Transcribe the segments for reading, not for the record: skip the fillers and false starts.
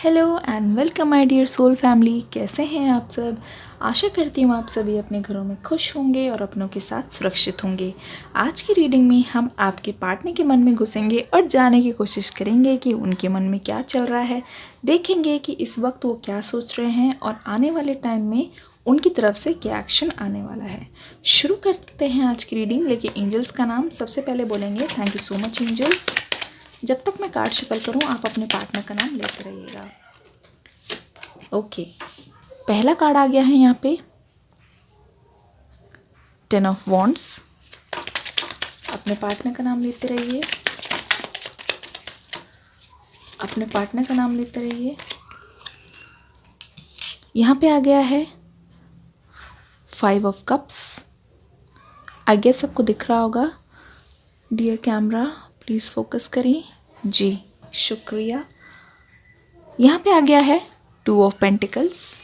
Hello and welcome my dear soul family. कैसे हैं आप सब। आशा करती हूँ आप सभी अपने घरों में खुश होंगे और अपनों के साथ सुरक्षित होंगे। आज की रीडिंग में हम आपके पार्टनर के मन में घुसेंगे और जानने की कोशिश करेंगे कि उनके मन में क्या चल रहा है। देखेंगे कि इस वक्त वो क्या सोच रहे हैं और आने वाले टाइम में उनकी तरफ से क्या एक्शन आने वाला है। शुरू करते हैं आज की रीडिंग। लेकिन एंजल्स का नाम सबसे पहले बोलेंगे। Thank you so much angels. जब तक मैं कार्ड शफल करूं आप अपने पार्टनर का नाम लेते रहिएगा। ओके, पहला कार्ड आ गया है यहाँ पे 10 ऑफ वॉन्ड्स। अपने पार्टनर का नाम लेते रहिए, अपने पार्टनर का नाम लेते रहिए। यहाँ पे आ गया है 5 ऑफ कप्स। आई गेस सबको दिख रहा होगा। डियर कैमरा प्लीज़ फोकस करें। जी शुक्रिया। यहाँ पे आ गया है 2 ऑफ पेंटिकल्स।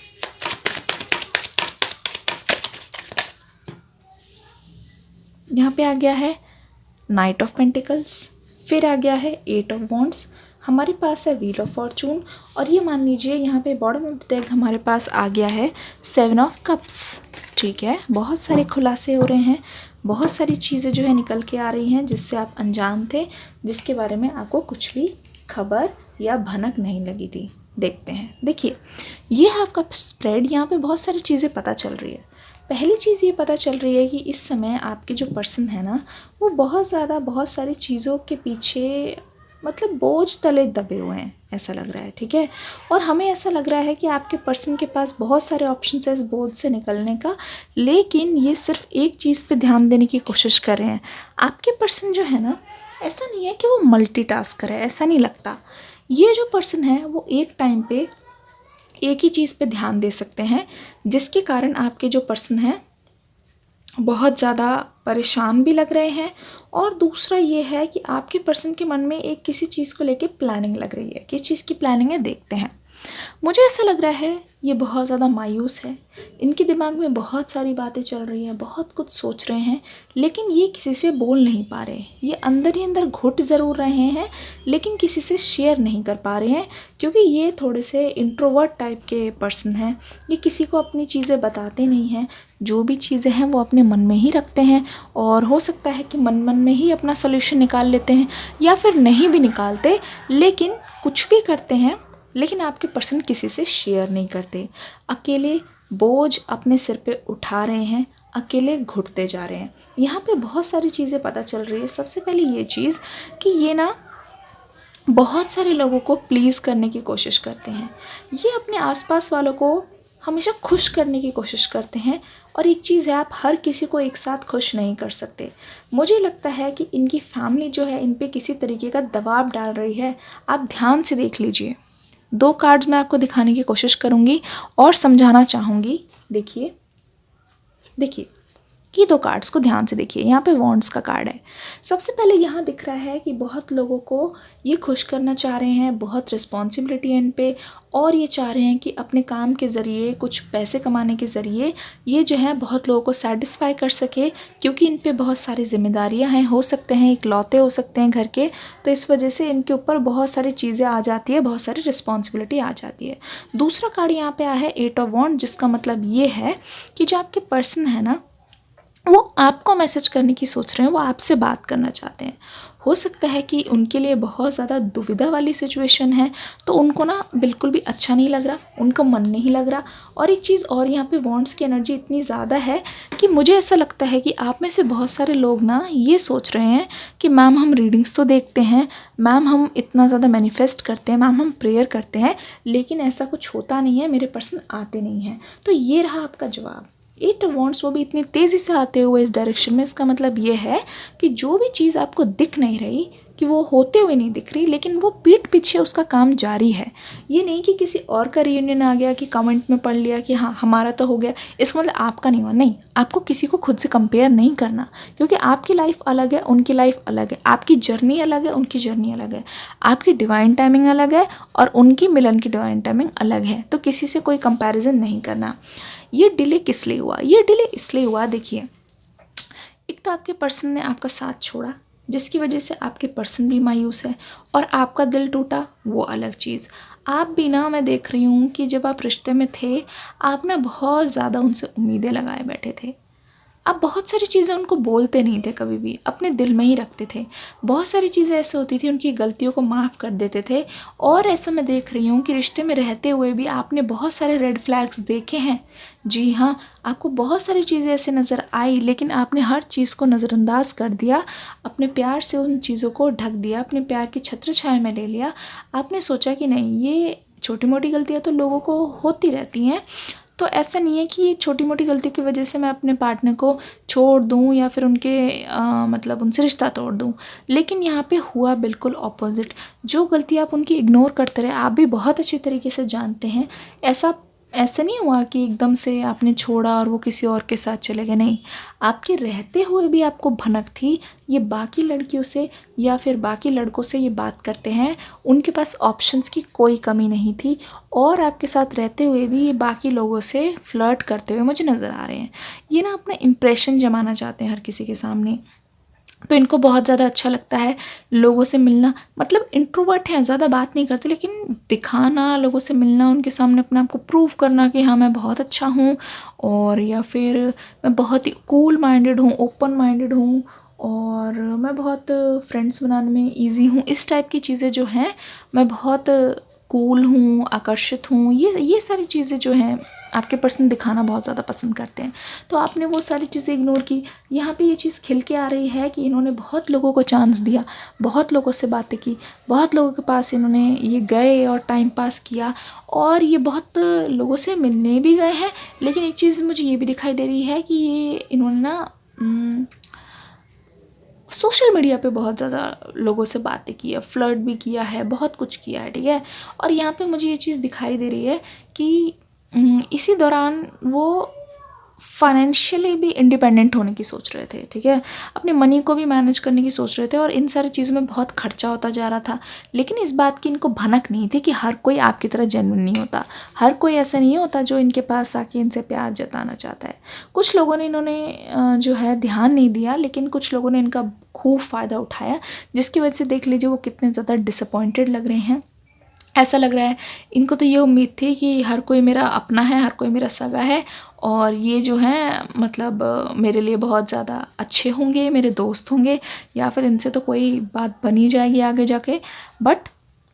यहाँ पे आ गया है नाइट ऑफ पेंटिकल्स। फिर आ गया है 8 ऑफ वॉन्ड्स। हमारे पास है व्हील ऑफ फॉर्चून। और ये मान लीजिए यहाँ पे बॉटम ऑफ द डेक हमारे पास आ गया है 7 ऑफ कप्स। ठीक है, बहुत सारे खुलासे हो रहे हैं, बहुत सारी चीज़ें जो है निकल के आ रही हैं जिससे आप अनजान थे, जिसके बारे में आपको कुछ भी खबर या भनक नहीं लगी थी। देखते हैं। देखिए ये है आपका स्प्रेड। यहाँ पे बहुत सारी चीज़ें पता चल रही है। पहली चीज़ ये पता चल रही है कि इस समय आपके जो पर्सन है ना, वो बहुत सारी चीज़ों के पीछे मतलब बोझ तले दबे हुए हैं, ऐसा लग रहा है। ठीक है, और हमें ऐसा लग रहा है कि आपके पर्सन के पास बहुत सारे ऑप्शन है इस बोझ से निकलने का, लेकिन ये सिर्फ एक चीज़ पे ध्यान देने की कोशिश कर रहे हैं। आपके पर्सन जो है ना, ऐसा नहीं है कि वो मल्टीटास्कर है, ऐसा नहीं लगता। ये जो पर्सन है वो एक टाइम पे एक ही चीज़ पे ध्यान दे सकते हैं, जिसके कारण आपके जो पर्सन हैं बहुत ज़्यादा परेशान भी लग रहे हैं। और दूसरा ये है कि आपके पर्सन के मन में एक किसी चीज़ को लेके प्लानिंग लग रही है। किस चीज़ की प्लानिंग है देखते हैं। मुझे ऐसा लग रहा है ये बहुत ज़्यादा मायूस है। इनके दिमाग में बहुत सारी बातें चल रही हैं, बहुत कुछ सोच रहे हैं, लेकिन ये किसी से बोल नहीं पा रहे। ये अंदर ही अंदर घुट ज़रूर रहे हैं, लेकिन किसी से शेयर नहीं कर पा रहे हैं, क्योंकि ये थोड़े से इंट्रोवर्ट टाइप के पर्सन हैं। ये किसी को अपनी चीज़ें बताते नहीं हैं। जो भी चीज़ें हैं वो अपने मन में ही रखते हैं, और हो सकता है कि मन मन में ही अपना सोल्यूशन निकाल लेते हैं, या फिर नहीं भी निकालते, लेकिन कुछ भी करते हैं, लेकिन आपके पर्सन किसी से शेयर नहीं करते। अकेले बोझ अपने सिर पे उठा रहे हैं, अकेले घुटते जा रहे हैं। यहाँ पे बहुत सारी चीज़ें पता चल रही है। सबसे पहले ये चीज़ कि ये ना बहुत सारे लोगों को प्लीज़ करने की कोशिश करते हैं। ये अपने आसपास वालों को हमेशा खुश करने की कोशिश करते हैं। और एक चीज़ है, आप हर किसी को एक साथ खुश नहीं कर सकते। मुझे लगता है कि इनकी फैमिली जो है इन पे किसी तरीके का दबाव डाल रही है। आप ध्यान से देख लीजिए। 2 कार्ड्स मैं आपको दिखाने की कोशिश करूँगी और समझाना चाहूँगी। देखिए देखिए ये 2 कार्ड्स को ध्यान से देखिए। यहाँ पे वॉन्ड्स का कार्ड है। सबसे पहले यहाँ दिख रहा है कि बहुत लोगों को ये खुश करना चाह रहे हैं, बहुत रिस्पॉन्सिबिलिटी है इन पे, और ये चाह रहे हैं कि अपने काम के ज़रिए, कुछ पैसे कमाने के ज़रिए ये जो है बहुत लोगों को सेटिस्फाई कर सके, क्योंकि इन पे बहुत सारी जिम्मेदारियाँ हैं। हो सकते हैं इकलौते हो सकते हैं घर के, तो इस वजह से इनके ऊपर बहुत सारी चीज़ें आ जाती है, बहुत सारी रिस्पॉन्सिबिलिटी आ जाती है। दूसरा कार्ड यहाँ पे आया है 8 ऑफ वॉन्ड, जिसका मतलब ये है कि जो आपके पर्सन है ना, वो आपको मैसेज करने की सोच रहे हैं, वो आपसे बात करना चाहते हैं। हो सकता है कि उनके लिए बहुत ज़्यादा दुविधा वाली सिचुएशन है, तो उनको ना बिल्कुल भी अच्छा नहीं लग रहा, उनका मन नहीं लग रहा। और एक चीज़ और, यहाँ पे वॉन्ड्स की एनर्जी इतनी ज़्यादा है कि मुझे ऐसा लगता है कि आप में से बहुत सारे लोग ना ये सोच रहे हैं कि मैम हम रीडिंग्स तो देखते हैं, मैम हम इतना ज़्यादा मैनिफेस्ट करते हैं, मैम हम प्रेयर करते हैं, लेकिन ऐसा कुछ होता नहीं है, मेरे पर्सन आते नहीं हैं। तो ये रहा आपका जवाब। 8 वॉन्ड्स वो भी इतनी तेज़ी से आते हुए इस डायरेक्शन में। इसका मतलब ये है कि जो भी चीज़ आपको दिख नहीं रही, कि वो होते हुए नहीं दिख रही, लेकिन वो पीठ पीछे उसका काम जारी है। ये नहीं कि किसी और का रियूनियन आ गया कि कमेंट में पढ़ लिया कि हाँ हमारा तो हो गया, इसका मतलब आपका नहीं हुआ। नहीं, आपको किसी को खुद से कंपेयर नहीं करना, क्योंकि आपकी लाइफ अलग है, उनकी लाइफ अलग है, आपकी जर्नी अलग है, उनकी जर्नी अलग है, आपकी डिवाइन टाइमिंग अलग है और उनकी मिलन की डिवाइन टाइमिंग अलग है। तो किसी से कोई कंपैरिजन नहीं करना। ये डिले किस लिए हुआ? ये डिले इसलिए हुआ, देखिए, एक तो आपके पर्सन ने आपका साथ छोड़ा, जिसकी वजह से आपके पर्सन भी मायूस है और आपका दिल टूटा वो अलग चीज़। आप भी ना, मैं देख रही हूँ कि जब आप रिश्ते में थे आप ना बहुत ज़्यादा उनसे उम्मीदें लगाए बैठे थे। आप बहुत सारी चीज़ें उनको बोलते नहीं थे, कभी भी अपने दिल में ही रखते थे। बहुत सारी चीज़ें ऐसे होती थी, उनकी गलतियों को माफ़ कर देते थे। और ऐसा मैं देख रही हूँ कि रिश्ते में रहते हुए भी आपने बहुत सारे रेड फ्लैग्स देखे हैं। जी हाँ, आपको बहुत सारी चीज़ें ऐसे नज़र आई, लेकिन आपने हर चीज़ को नज़रअंदाज कर दिया, अपने प्यार से उन चीज़ों को ढक दिया, अपने प्यार की छत्र छाया में ले लिया। आपने सोचा कि नहीं, ये छोटी मोटी गलतियाँ तो लोगों को होती रहती हैं, तो ऐसा नहीं है कि ये छोटी मोटी गलती की वजह से मैं अपने पार्टनर को छोड़ दूँ या फिर उनके मतलब उनसे रिश्ता तोड़ दूँ। लेकिन यहाँ पे हुआ बिल्कुल ऑपोजिट। जो गलती आप उनकी इग्नोर करते रहे, आप भी बहुत अच्छी तरीके से जानते हैं, ऐसा नहीं हुआ कि एकदम से आपने छोड़ा और वो किसी और के साथ चले गए। नहीं, आपके रहते हुए भी आपको भनक थी। ये बाकी लड़कियों से या फिर बाकी लड़कों से ये बात करते हैं, उनके पास ऑप्शंस की कोई कमी नहीं थी और आपके साथ रहते हुए भी ये बाकी लोगों से फ्लर्ट करते हुए मुझे नज़र आ रहे हैं। ये ना अपना इम्प्रेशन जमाना चाहते हैं हर किसी के सामने। तो इनको बहुत ज़्यादा अच्छा लगता है लोगों से मिलना, मतलब इंट्रोवर्ट हैं, ज़्यादा बात नहीं करते, लेकिन दिखाना, लोगों से मिलना, उनके सामने अपने आप को प्रूव करना कि हाँ मैं बहुत अच्छा हूँ, और या फिर मैं बहुत ही कूल माइंडेड हूँ, ओपन माइंडेड हूँ, और मैं बहुत फ्रेंड्स बनाने में ईजी हूँ। इस टाइप की चीज़ें जो हैं, मैं बहुत कूल हूँ, आकर्षित हूँ, ये सारी चीज़ें जो हैं आपके पर्सन दिखाना बहुत ज़्यादा पसंद करते हैं। तो आपने वो सारी चीज़ें इग्नोर की। यहाँ पे ये चीज़ खिल के आ रही है कि इन्होंने बहुत लोगों को चांस दिया, बहुत लोगों से बातें की, बहुत लोगों के पास इन्होंने ये गए और टाइम पास किया, और ये बहुत लोगों से मिलने भी गए हैं। लेकिन एक चीज़ मुझे ये भी दिखाई दे रही है कि ये इन्होंने ना सोशल मीडिया पे बहुत ज़्यादा लोगों से बातें की है, फ्लर्ट भी किया है, बहुत कुछ किया है, ठीक है। और यहाँ पे मुझे ये चीज़ दिखाई दे रही है कि इसी दौरान वो फाइनेंशियली भी इंडिपेंडेंट होने की सोच रहे थे, ठीक है, अपने मनी को भी मैनेज करने की सोच रहे थे, और इन सारी चीज़ों में बहुत खर्चा होता जा रहा था। लेकिन इस बात की इनको भनक नहीं थी कि हर कोई आपकी तरह जेन्युइन नहीं होता, हर कोई ऐसा नहीं होता जो इनके पास आके इनसे प्यार जताना चाहता है। कुछ लोगों ने इन्होंने जो है ध्यान नहीं दिया, लेकिन कुछ लोगों ने इनका खूब फ़ायदा उठाया, जिसकी वजह से देख लीजिए वो कितने ज़्यादा डिसअपॉइंटेड लग रहे हैं। ऐसा लग रहा है इनको तो ये उम्मीद थी कि हर कोई मेरा अपना है, हर कोई मेरा सगा है, और ये जो है मतलब मेरे लिए बहुत ज़्यादा अच्छे होंगे, मेरे दोस्त होंगे, या फिर इनसे तो कोई बात बनी जाएगी आगे जाके। बट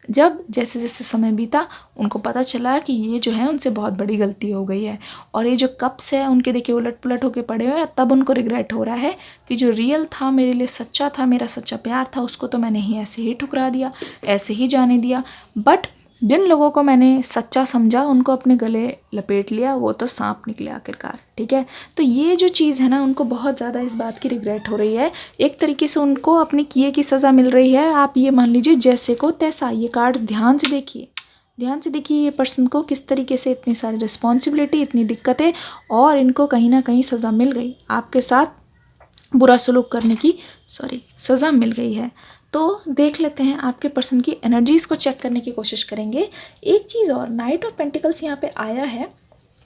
जब जैसे जैसे समय बीता, उनको पता चला कि ये जो है उनसे बहुत बड़ी गलती हो गई है, और ये जो कप्स है उनके देखिए उलट पुलट होके पड़े हुए हैं। तब उनको रिग्रेट हो रहा है कि जो रियल था, मेरे लिए सच्चा था, मेरा सच्चा प्यार था, उसको तो मैंने ही ऐसे ही ठुकरा दिया, ऐसे ही जाने दिया। बट जिन लोगों को मैंने सच्चा समझा, उनको अपने गले लपेट लिया, वो तो सांप निकले आखिरकार, ठीक है। तो ये जो चीज़ है ना, उनको बहुत ज़्यादा इस बात की रिग्रेट हो रही है। एक तरीके से उनको अपने किए की सज़ा मिल रही है। आप ये मान लीजिए जैसे को तैसा। ये कार्ड्स ध्यान से देखिए, ध्यान से देखिए ये पर्सन को किस तरीके से इतनी सारी रिस्पॉन्सिबिलिटी, इतनी दिक्कतें, और इनको कहीं ना कहीं सज़ा मिल गई, आपके साथ बुरा सलूक करने की सज़ा मिल गई है। तो देख लेते हैं आपके पर्सन की एनर्जीज़ को चेक करने की कोशिश करेंगे। एक चीज़ और, नाइट ऑफ पेंटिकल्स यहाँ पे आया है।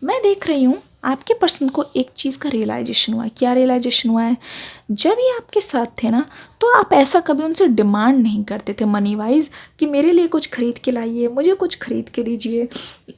मैं देख रही हूँ आपके पर्सन को एक चीज़ का रियलाइजेशन हुआ है। क्या रियलाइजेशन हुआ है? जब ये आपके साथ थे ना, तो आप ऐसा कभी उनसे डिमांड नहीं करते थे मनी वाइज कि मेरे लिए कुछ ख़रीद के लाइए, मुझे कुछ ख़रीद के दीजिए,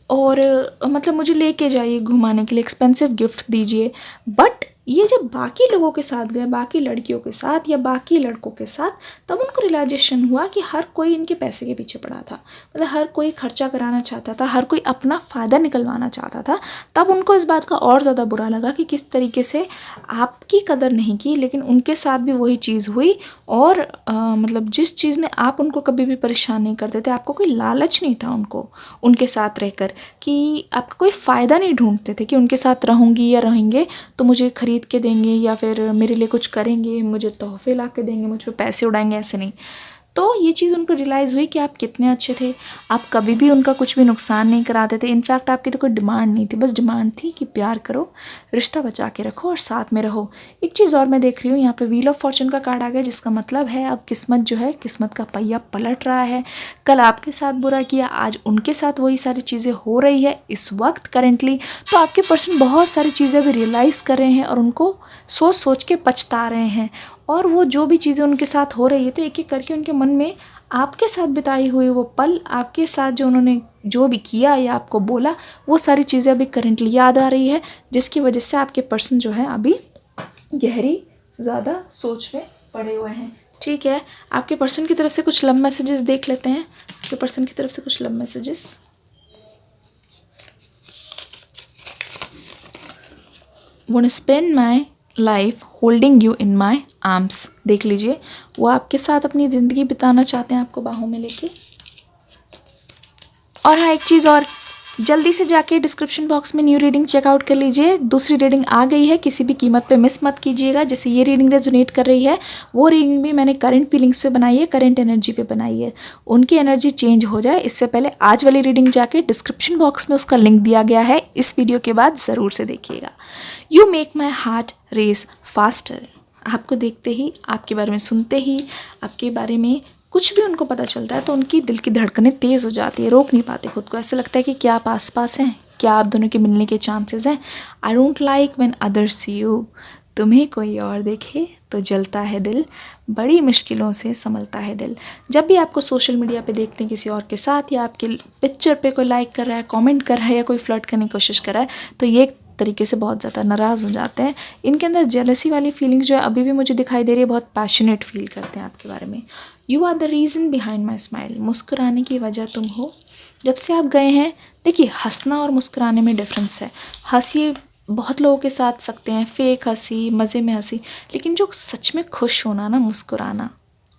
और मतलब मुझे लेके जाइए घुमाने के लिए, एक्सपेंसिव गिफ्ट दीजिए। बट ये जब बाकी लोगों के साथ गए, बाकी लड़कियों के साथ या बाकी लड़कों के साथ, तब उनको रियलाइजेशन हुआ कि हर कोई इनके पैसे के पीछे पड़ा था। मतलब हर कोई खर्चा कराना चाहता था, हर कोई अपना फ़ायदा निकलवाना चाहता था। तब उनको इस बात का और ज़्यादा बुरा लगा कि किस तरीके से आपकी कदर नहीं की, लेकिन उनके साथ भी वही चीज़ हुई। और मतलब जिस चीज़ में आप उनको कभी भी परेशान नहीं करते थे, आपको कोई लालच नहीं था उनको उनके साथ रहकर, कि आपका कोई फ़ायदा नहीं ढूंढते थे कि उनके साथ रहूँगी या रहेंगे तो मुझे खरीद के देंगे या फिर मेरे लिए कुछ करेंगे, मुझे तोहफे ला के देंगे, मुझ पे पैसे उड़ाएंगे, ऐसे नहीं। तो ये चीज़ उनको रियलाइज़ हुई कि आप कितने अच्छे थे, आप कभी भी उनका कुछ भी नुकसान नहीं कराते थे। इनफैक्ट आपकी तो कोई डिमांड नहीं थी, बस डिमांड थी कि प्यार करो, रिश्ता बचा के रखो और साथ में रहो। एक चीज़ और मैं देख रही हूँ, यहाँ पे व्हील ऑफ फॉर्चून का कार्ड आ गया, जिसका मतलब है अब किस्मत जो है, किस्मत का पहिया पलट रहा है। कल आपके साथ बुरा किया, आज उनके साथ वही सारी चीज़ें हो रही है इस वक्त करेंटली। तो आपके पर्सन बहुत सारी चीज़ें भी रियलाइज़ कर रहे हैं और उनको सोच सोच के पछता रहे हैं। और वो जो भी चीज़ें उनके साथ हो रही है तो एक एक करके उनके मन में आपके साथ बिताई हुई वो पल, आपके साथ जो उन्होंने जो भी किया या आपको बोला, वो सारी चीज़ें अभी करंटली याद आ रही है, जिसकी वजह से आपके पर्सन जो है अभी गहरी ज़्यादा सोच में पड़े हुए हैं। ठीक है, आपके पर्सन की तरफ से कुछ लव मैसेजेस देख लेते हैं। आपके पर्सन की तरफ से कुछ love messages. Won't spend my life holding you in my arms. देख लीजिए, वो आपके साथ अपनी ज़िंदगी बिताना चाहते हैं आपको बाहों में लेके। और हाँ, एक चीज़ और, जल्दी से जाके डिस्क्रिप्शन बॉक्स में न्यू रीडिंग चेकआउट कर लीजिए। दूसरी रीडिंग आ गई है, किसी भी कीमत पे मिस मत कीजिएगा। जैसे ये रीडिंग रेजोनेट कर रही है, वो रीडिंग भी मैंने करंट फीलिंग्स पे बनाई है, करंट एनर्जी पे बनाई है। उनकी एनर्जी चेंज हो जाए इससे पहले आज वाली रीडिंग जाके डिस्क्रिप्शन बॉक्स में उसका लिंक दिया गया है, इस वीडियो के बाद ज़रूर से देखिएगा। You make my heart race faster. आपको देखते ही, आपके बारे में सुनते ही, आपके बारे में कुछ भी उनको पता चलता है तो उनकी दिल की धड़कनें तेज़ हो जाती है, रोक नहीं पाते खुद को। ऐसा लगता है कि क्या आप आस पास हैं, क्या आप दोनों के मिलने के चांसेस हैं। I don't like when others see you. तुम्हें कोई और देखे तो जलता है दिल, बड़ी मुश्किलों से संभलता है दिल। जब भी आपको सोशल मीडिया पे देखते हैं किसी और के साथ, या आपके पिक्चर पे कोई लाइक कर रहा है, कमेंट कर रहा है, या कोई फ्लर्ट करने की कोशिश कर रहा है, तो ये एक तरीके से बहुत ज़्यादा नाराज़ हो जाते हैं। इनके अंदर जेलसी वाली फीलिंग जो है अभी भी मुझे दिखाई दे रही है, बहुत पैशनेट फील करते हैं आपके बारे में। You are the reason behind my smile. मुस्कुराने की वजह तुम हो। जब से आप गए हैं, देखिए, हंसना और मुस्कुराने में डिफरेंस है। हंसी बहुत लोगों के साथ सकते हैं, फेक हंसी, मज़े में हंसी, लेकिन जो सच में खुश होना ना, मुस्कुराना,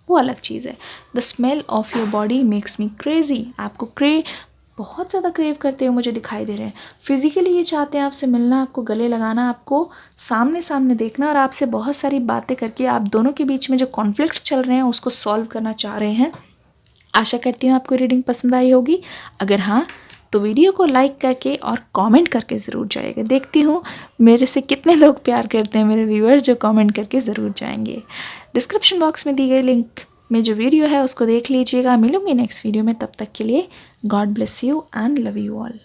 वो अलग चीज़ है। The smell of your body makes me crazy. आपको बहुत ज़्यादा क्रेव करते हुए मुझे दिखाई दे रहे हैं। फिज़िकली ये चाहते हैं आपसे मिलना, आपको गले लगाना, आपको सामने सामने देखना, और आपसे बहुत सारी बातें करके आप दोनों के बीच में जो कॉन्फ्लिक्ट चल रहे हैं उसको सॉल्व करना चाह रहे हैं। आशा करती हूँ आपको रीडिंग पसंद आई होगी। अगर हाँ, तो वीडियो को लाइक करके और कमेंट करके ज़रूर जाइएगा। देखती हूँ मेरे से कितने लोग प्यार करते हैं, मेरे व्यूअर्स जो कमेंट करके ज़रूर जाएंगे। डिस्क्रिप्शन बॉक्स में दी गई लिंक में जो वीडियो है उसको देख लीजिएगा। मिलूंगी नेक्स्ट वीडियो में, तब तक के लिए God bless you and love you all.